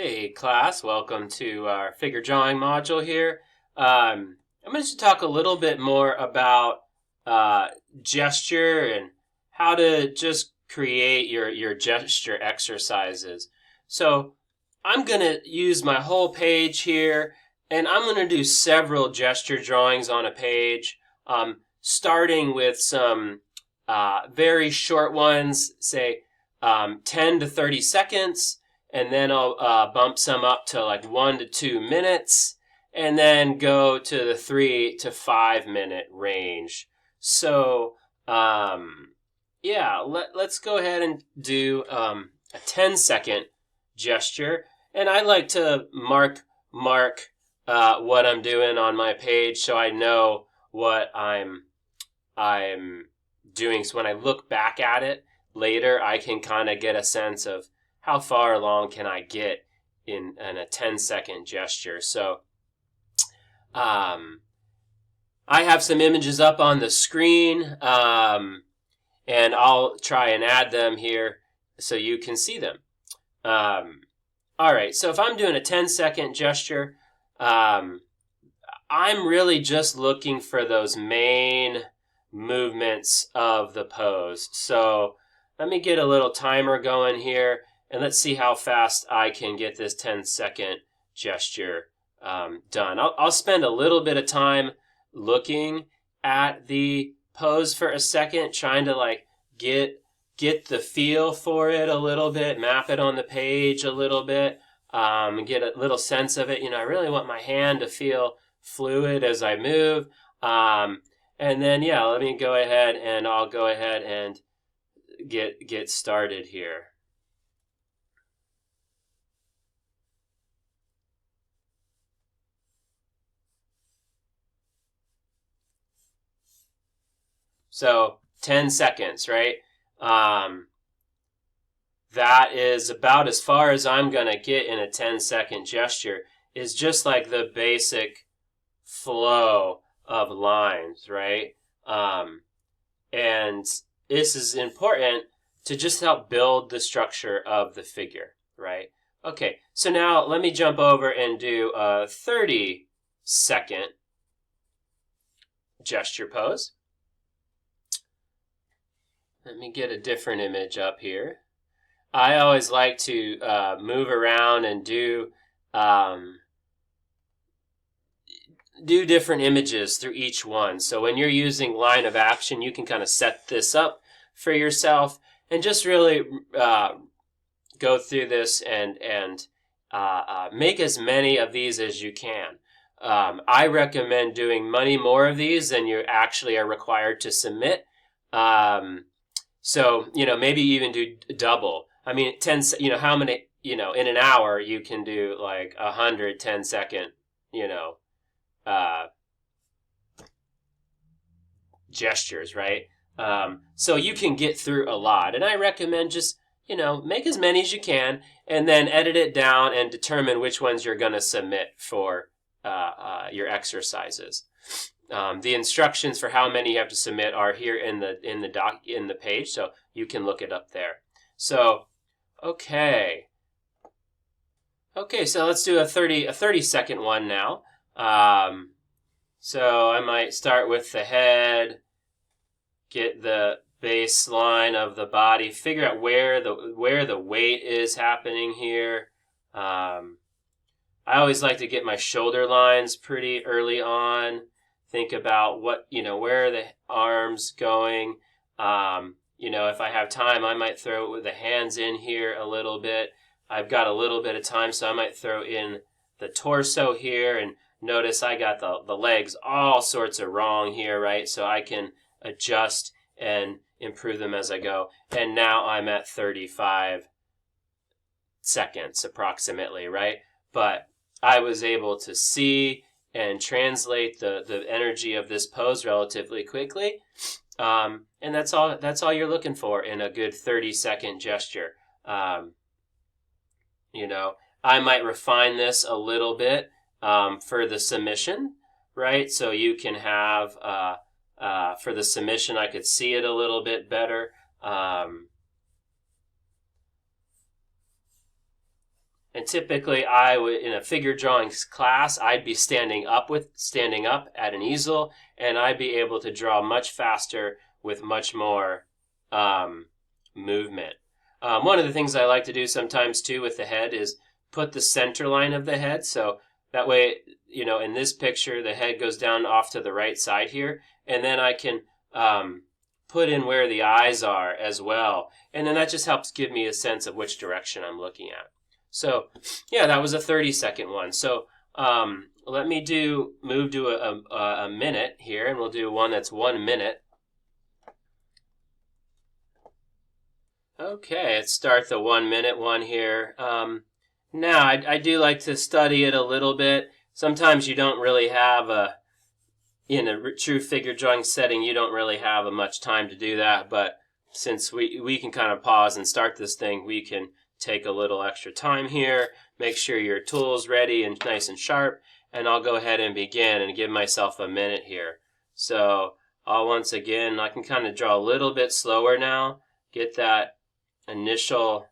Hey class, welcome to our figure drawing module here. I'm going to talk a little bit more about uh, gesture and how to just create your gesture exercises. So I'm going to use my whole page here and I'm going to do several gesture drawings on a page, starting with some very short ones, say 10 to 30 seconds, and then I'll bump some up to like 1 to 2 minutes, and then go to the 3 to 5 minute range. So, yeah, let's go ahead and do a 10-second gesture, and I like to mark what I'm doing on my page so I know what I'm doing. So when I look back at it later, I can kind of get a sense of how far along can I get in a 10-second gesture. So I have some images up on the screen, and I'll try and add them here so you can see them. All right, so if I'm doing a 10-second gesture, I'm really just looking for those main movements of the pose. So let me get a little timer going here, and let's see how fast I can get this 10-second gesture done. I'll spend a little bit of time looking at the pose for a second, trying to like get the feel for it a little bit, map it on the page a little bit, get a little sense of it. I really want my hand to feel fluid as I move. And then, yeah, let me go ahead and I'll go ahead and get started here. So 10 seconds, right? That is about as far as I'm going to get in a 10-second gesture, is just like the basic flow of lines, right? And this is important to just help build the structure of the figure, right? Okay, so now let me jump over and do a 30-second gesture pose. Let me get a different image up here. I always like to move around and do different images through each one. So when you're using line of action, you can kind of set this up for yourself and just really go through this and make as many of these as you can. I recommend doing many more of these than you actually are required to submit. So, maybe even do double. I mean, 10, how many, in an hour you can do like 100 10-second, gestures, right? So you can get through a lot. And I recommend just, make as many as you can and then edit it down and determine which ones you're going to submit for your exercises. The instructions for how many you have to submit are here in the page, so you can look it up there. So, okay, so let's do a 30-second one now. So I might start with the head, get the baseline of the body, figure out where the weight is happening here. I always like to get my shoulder lines pretty early on. Think about where are the arms going. If I have time, I might throw the hands in here a little bit. I've got a little bit of time, so I might throw in the torso here. And notice I got the legs all sorts of wrong here, right? So I can adjust and improve them as I go. And now I'm at 35 seconds approximately, right? But I was able to see and translate the energy of this pose relatively quickly. And that's all you're looking for in a good 30-second gesture. I might refine this a little bit for the submission, right? So you can have, for the submission, I could see it a little bit better. And typically, I would in a figure drawing class, I'd be standing up at an easel, and I'd be able to draw much faster with much more movement. One of the things I like to do sometimes too with the head is put the center line of the head, so that way, in this picture, the head goes down off to the right side here, and then I can put in where the eyes are as well, and then that just helps give me a sense of which direction I'm looking at. So, yeah, that was a 30-second one. So, let me move to a minute here, and we'll do one that's 1 minute. Okay, let's start the 1 minute one here. Now, I do like to study it a little bit. Sometimes you don't really have in a true figure drawing setting, you don't really have much time to do that, but since we can kind of pause and start this thing, we can take a little extra time here, make sure your tool's ready and nice and sharp, and I'll go ahead and begin and give myself a minute here. So once again, I can kind of draw a little bit slower now, get that initial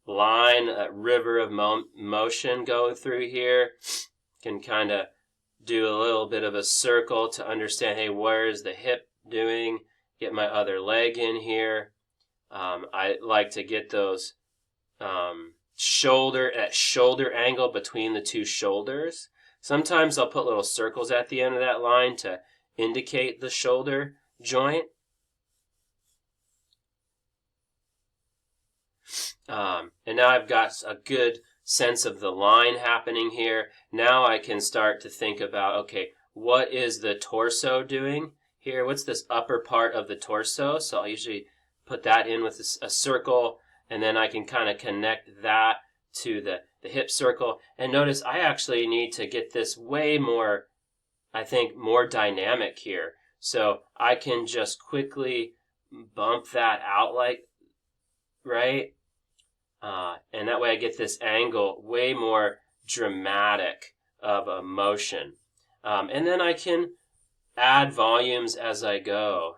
line, that river of motion going through here, can kind of do a little bit of a circle to understand, hey, where is the hip doing? Get my other leg in here. I like to get those shoulder angle between the two shoulders. Sometimes I'll put little circles at the end of that line to indicate the shoulder joint. And now I've got a good sense of the line happening here. Now I can start to think about, okay, what is the torso doing here? What's this upper part of the torso? So I'll usually put that in with a circle, and then I can kind of connect that to the hip circle. And notice I actually need to get this way more, I think, more dynamic here. So I can just quickly bump that out right? And that way I get this angle way more dramatic of a motion. And then I can add volumes as I go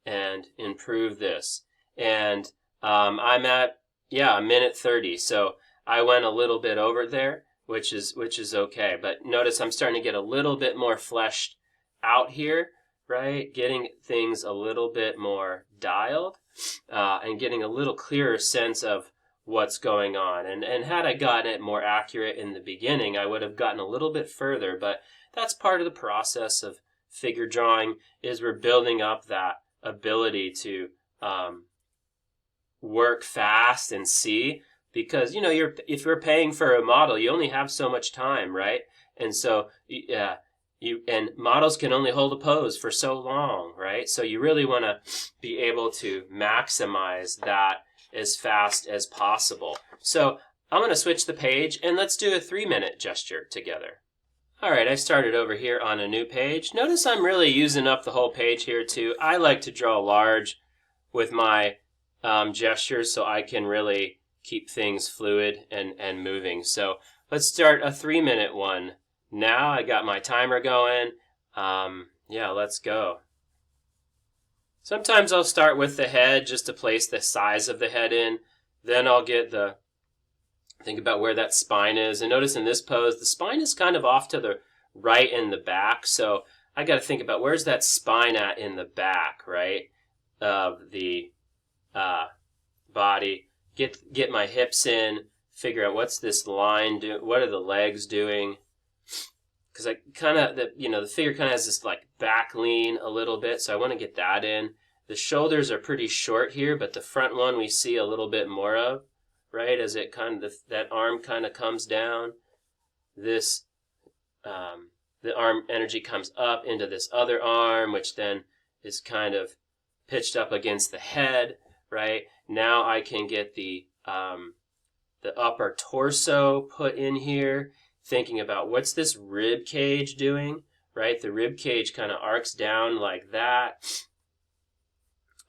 and improve this. And I'm at, a minute 30. So I went a little bit over there, which is okay. But notice I'm starting to get a little bit more fleshed out here, right? Getting things a little bit more dialed. And getting a little clearer sense of what's going on. And had I gotten it more accurate in the beginning, I would have gotten a little bit further, but that's part of the process of figure drawing, is we're building up that ability to work fast and see, because, if you're paying for a model, you only have so much time, right? And so, and models can only hold a pose for so long, right? So you really want to be able to maximize that as fast as possible. So I'm going to switch the page, and let's do a 3-minute gesture together. All right, I started over here on a new page. Notice I'm really using up the whole page here too. I like to draw large with my gestures so I can really keep things fluid and moving. So let's start a 3-minute one. Now I got my timer going. Let's go. Sometimes I'll start with the head just to place the size of the head in. Then I'll think about where that spine is. And notice in this pose, the spine is kind of off to the right in the back. So I got to think about where's that spine at in the back, right, of the body. Get my hips in, figure out what's this line doing, what are the legs doing. Because I kind of, the figure kind of has this back lean a little bit, so I want to get that in. The shoulders are pretty short here, but the front one we see a little bit more of, right? As it that arm kind of comes down. The arm energy comes up into this other arm, which then is kind of pitched up against the head, right? Now I can get the upper torso put in here. Thinking about what's this rib cage doing, right? The rib cage kind of arcs down like that.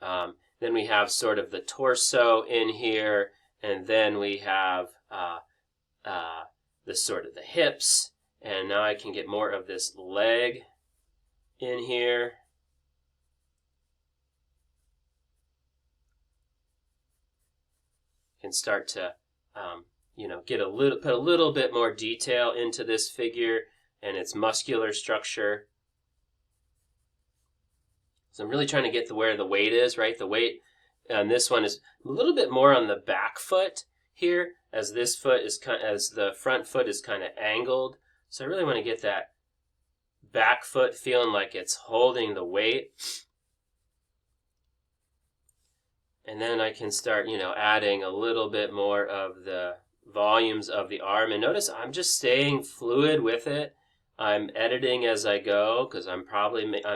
Then we have sort of the torso in here, and then we have the sort of the hips, and now I can get more of this leg in here. can start to put a little bit more detail into this figure and its muscular structure. So I'm really trying to get where the weight is, right? The weight on this one is a little bit more on the back foot here, as this foot is as the front foot is kind of angled. So I really want to get that back foot feeling like it's holding the weight. And then I can start, adding a little bit more of the volumes of the arm. And notice I'm just staying fluid with it. I'm editing as I go because I'm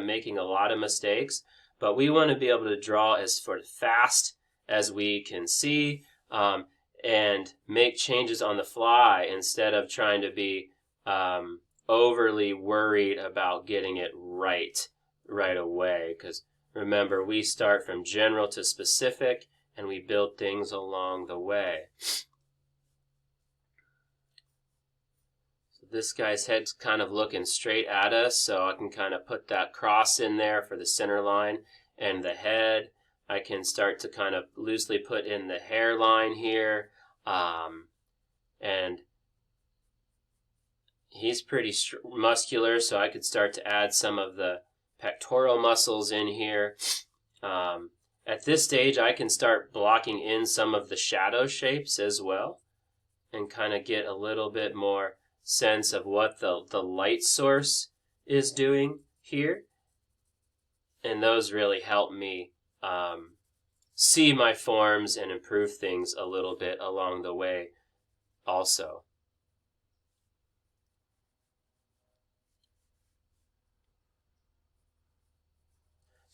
making a lot of mistakes. But we want to be able to draw as fast as we can see and make changes on the fly instead of trying to be overly worried about getting it right away. Because remember, we start from general to specific, and we build things along the way. So this guy's head's kind of looking straight at us, so I can kind of put that cross in there for the center line and the head. I can start to kind of loosely put in the hairline here, and he's pretty muscular, so I could start to add some of the pectoral muscles in here. At this stage, I can start blocking in some of the shadow shapes as well and kind of get a little bit more sense of what the light source is doing here. And those really help me see my forms and improve things a little bit along the way also.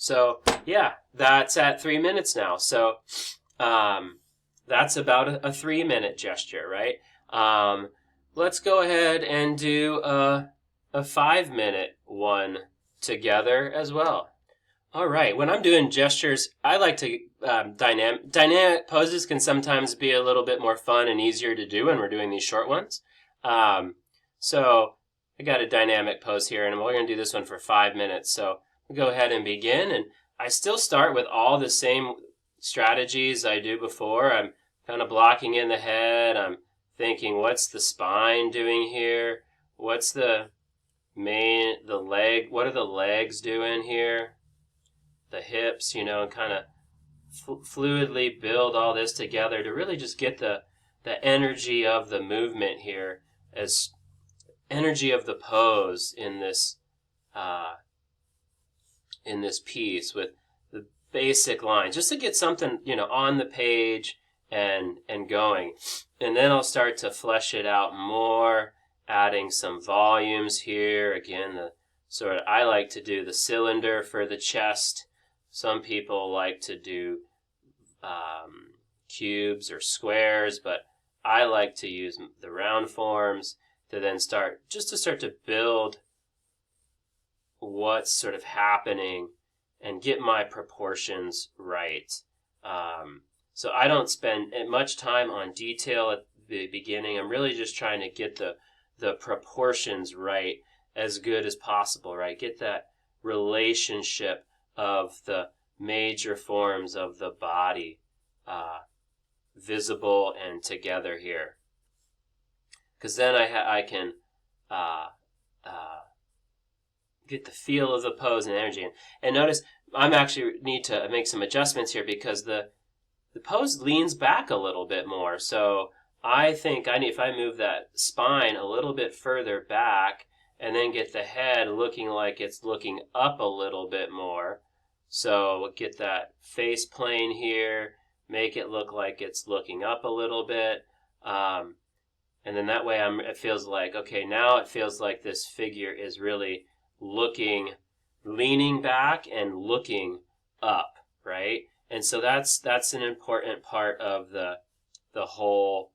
So yeah, that's at 3 minutes now. So that's about a 3-minute gesture, right? Let's go ahead and do a 5-minute one together as well. All right, when I'm doing gestures, I like to dynamic poses can sometimes be a little bit more fun and easier to do when we're doing these short ones. So I got a dynamic pose here, and we're going to do this one for 5 minutes. So go ahead and begin, and I still start with all the same strategies I do before. I'm kind of blocking in the head. I'm thinking, what's the spine doing here? What's the leg? What are the legs doing here? The hips, and kind of fluidly build all this together to really just get the energy of the movement here, as energy of the pose in this piece with the basic lines, just to get something, on the page and going. And then I'll start to flesh it out more, adding some volumes here. Again, I like to do the cylinder for the chest. Some people like to do cubes or squares, but I like to use the round forms to then start to build what's sort of happening and get my proportions right. So I don't spend much time on detail at the beginning. I'm really just trying to get the proportions right as good as possible, right? Get that relationship of the major forms of the body visible and together here. Because then I can get the feel of the pose and energy. And notice I'm actually need to make some adjustments here because the pose leans back a little bit more. So I think if I move that spine a little bit further back and then get the head looking like it's looking up a little bit more. So get that face plane here, make it look like it's looking up a little bit. And then that way it feels like, okay, now it feels like this figure is really leaning back and looking up, right? And so that's an important part of the whole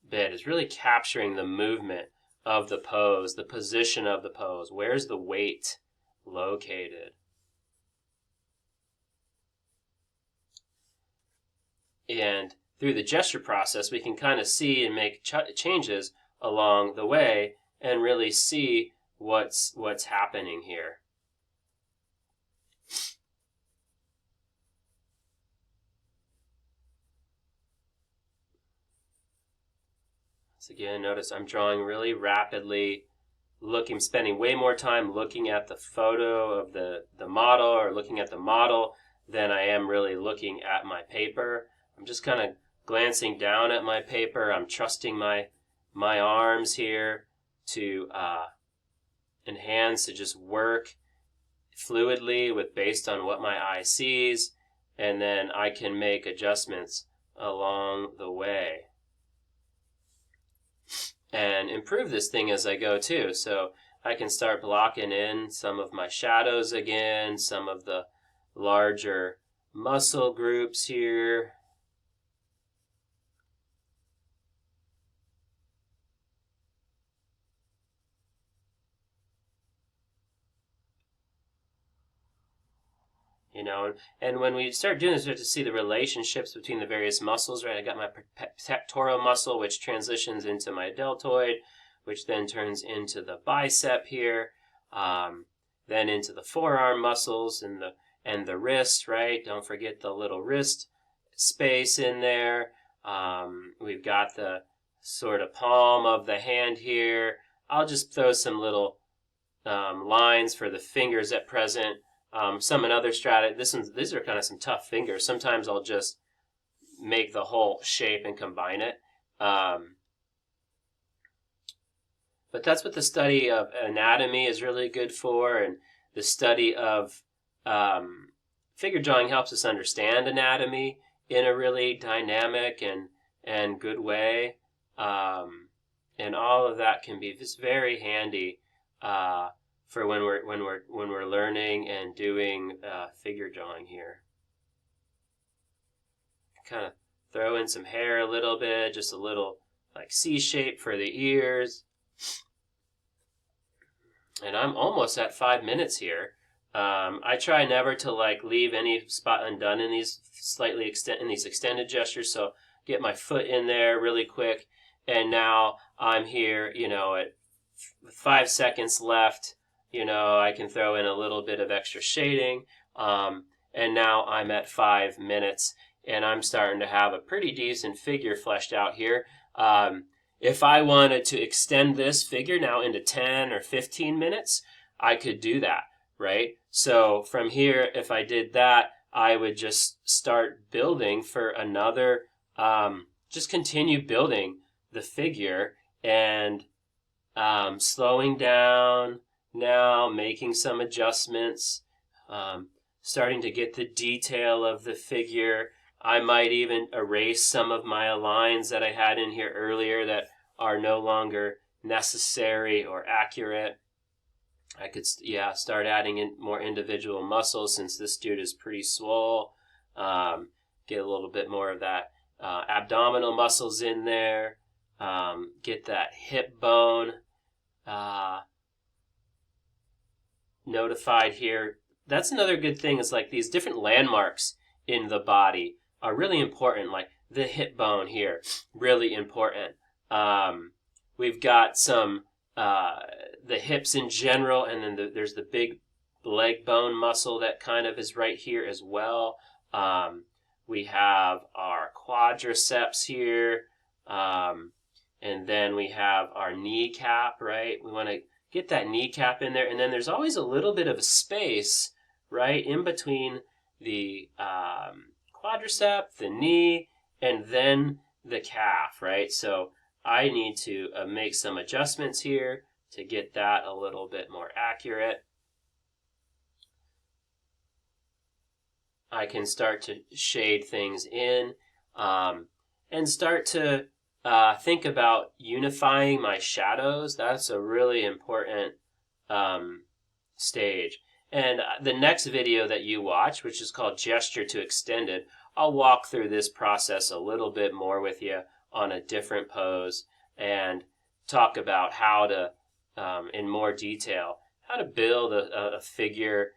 bit, is really capturing the movement of the pose, the position of the pose. Where's the weight located? And through the gesture process, we can kind of see and make changes along the way and really see what's happening here. So again, notice I'm drawing really rapidly, spending way more time looking at the photo of the model or looking at the model than I am really looking at my paper. I'm just kind of glancing down at my paper. I'm trusting my arms here to and hands to just work fluidly based on what my eye sees, and then I can make adjustments along the way and improve this thing as I go too. So I can start blocking in some of my shadows again, some of the larger muscle groups here. And when we start doing this, we have to see the relationships between the various muscles, right? I got my pectoral muscle, which transitions into my deltoid, which then turns into the bicep here, then into the forearm muscles and the wrist, right? Don't forget the little wrist space in there. We've got the sort of palm of the hand here. I'll just throw some little lines for the fingers at present. Some another strategy. These are kind of some tough fingers. Sometimes I'll just make the whole shape and combine it. But that's what the study of anatomy is really good for, and the study of figure drawing helps us understand anatomy in a really dynamic and good way. And all of that can be just very handy for when we're learning and doing figure drawing here. Kind of throw in some hair a little bit, just a little like C shape for the ears. And I'm almost at 5 minutes here. I try never to leave any spot undone in these extended gestures. So get my foot in there really quick, and now I'm here. At 5 seconds left. I can throw in a little bit of extra shading. And now I'm at 5 minutes, and I'm starting to have a pretty decent figure fleshed out here. If I wanted to extend this figure now into 10 or 15 minutes, I could do that, right? So from here, if I did that, I would just start building for another, just continue building the figure and slowing down now, making some adjustments, starting to get the detail of the figure. I might even erase some of my lines that I had in here earlier that are no longer necessary or accurate. I could, start adding in more individual muscles since this dude is pretty swole. Get a little bit more of that abdominal muscles in there. Get that hip bone notified here. That's another good thing, is these different landmarks in the body are really important, like the hip bone here, really important. We've got some, the hips in general, and then there's the big leg bone muscle that kind of is right here as well. We have our quadriceps here, and then we have our kneecap, right? We want to get that kneecap in there, and then there's always a little bit of a space, right, in between the quadricep, the knee, and then the calf, right? So I need to make some adjustments here to get that a little bit more accurate. I can start to shade things in and start to think about unifying my shadows. That's a really important stage. And the next video that you watch, which is called Gesture to Extended, I'll walk through this process a little bit more with you on a different pose and talk about how to, in more detail, how to build a figure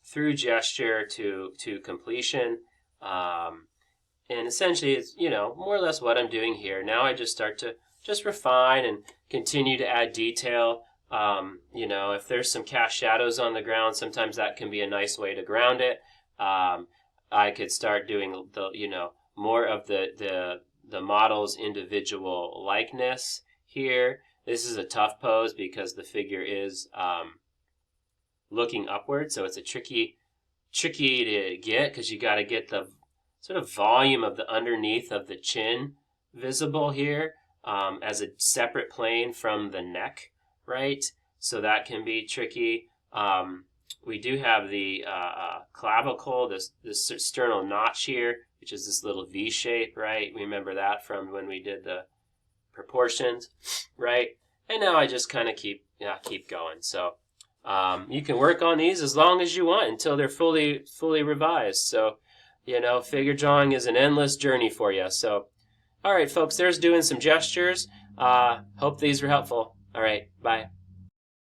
through gesture to completion. And essentially, it's, more or less what I'm doing here. Now I just start to just refine and continue to add detail. If there's some cast shadows on the ground, sometimes that can be a nice way to ground it. I could start doing more of the the model's individual likeness here. This is a tough pose because the figure is looking upward, so it's a tricky to get because you got to get the sort of volume of the underneath of the chin visible here as a separate plane from the neck, right? So that can be tricky. We do have the clavicle, this sternal notch here, which is this little V shape, right? Remember that from when we did the proportions, right? And now I just kind of keep going. So you can work on these as long as you want until they're fully revised. So, figure drawing is an endless journey for you. So, all right, folks, there's doing some gestures. Hope these were helpful. All right, bye.